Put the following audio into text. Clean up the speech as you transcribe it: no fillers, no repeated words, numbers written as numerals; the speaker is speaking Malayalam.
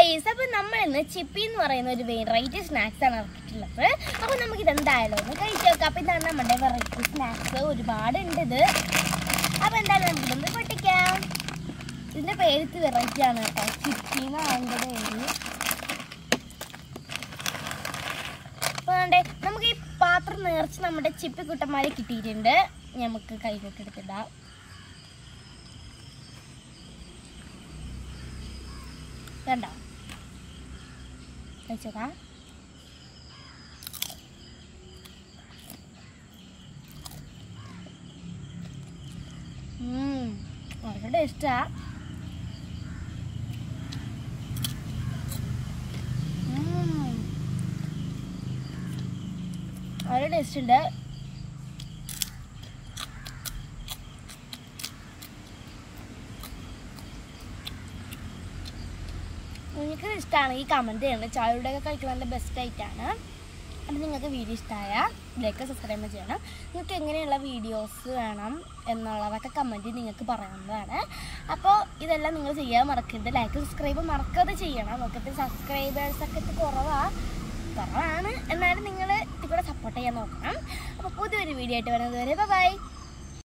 ഗൈസ്, അപ്പോൾ നമ്മൾ ഇന്ന് ചിപ്പി എന്ന് പറയുന്ന ഒരു വെറൈറ്റി സ്നാക്സ് ആണ് ഇറക്കിയിട്ടുള്ളത്. അപ്പോൾ നമുക്കിത് എന്തായാലും ഒന്ന് കഴിച്ചു നോക്കാം. അപ്പോൾ ഇതാണ് നമ്മുടെ വെറൈറ്റി സ്നാക്സ്. ഒരുപാടുണ്ട് ഇത്. അപ്പോൾ എന്തായാലും നമുക്കിതൊന്ന് പൊട്ടിക്കാം. ഇതിൻ്റെ പേര് വെറൈറ്റി ആണ് കേട്ടോ, ചിപ്പി എന്നാണ് പേര്. അപ്പോൾ നമുക്ക് ഈ പാത്രം നിറച്ച് നമ്മുടെ ചിപ്പി കുട്ടന്മാരെ കിട്ടിയിട്ടുണ്ട്. നമുക്ക് കൈകൊട്ട് എടുത്തിടാം. കണ്ടോ, കഴിച്ചോക്കാം. വളരെ ടേസ്റ്റാ. വളരെ ടേസ്റ്റ് ഉണ്ട്. നിങ്ങൾക്ക് ഇഷ്ടമാണെങ്കിൽ കമൻറ്റ് ചെയ്യണം. ചായയുടെയൊക്കെ കഴിക്കാൻ നല്ല ബെസ്റ്റ് ആയിട്ടാണ്. അപ്പോൾ നിങ്ങൾക്ക് വീഡിയോ ഇഷ്ടമായ ലൈക്ക് സബ്സ്ക്രൈബ് ചെയ്യണം. നിങ്ങൾക്ക് എങ്ങനെയുള്ള വീഡിയോസ് വേണം എന്നുള്ളതൊക്കെ കമൻറ്റ് നിങ്ങൾക്ക് പറയാവുന്നതാണ്. അപ്പോൾ ഇതെല്ലാം നിങ്ങൾ ചെയ്യാൻ മറക്കരുത്. ലൈക്ക് സബ്സ്ക്രൈബ് മറക്കാതെ ചെയ്യണം. നോക്കത്തെ സബ്സ്ക്രൈബേഴ്സൊക്കെ കുറവാണ്, എന്നാലും നിങ്ങൾ ഇതിൽ കൂടെ സപ്പോർട്ട് ചെയ്യാൻ നോക്കണം. അപ്പോൾ പുതിയൊരു വീഡിയോ ആയിട്ട് വരുന്നത് വരെ ബൈ.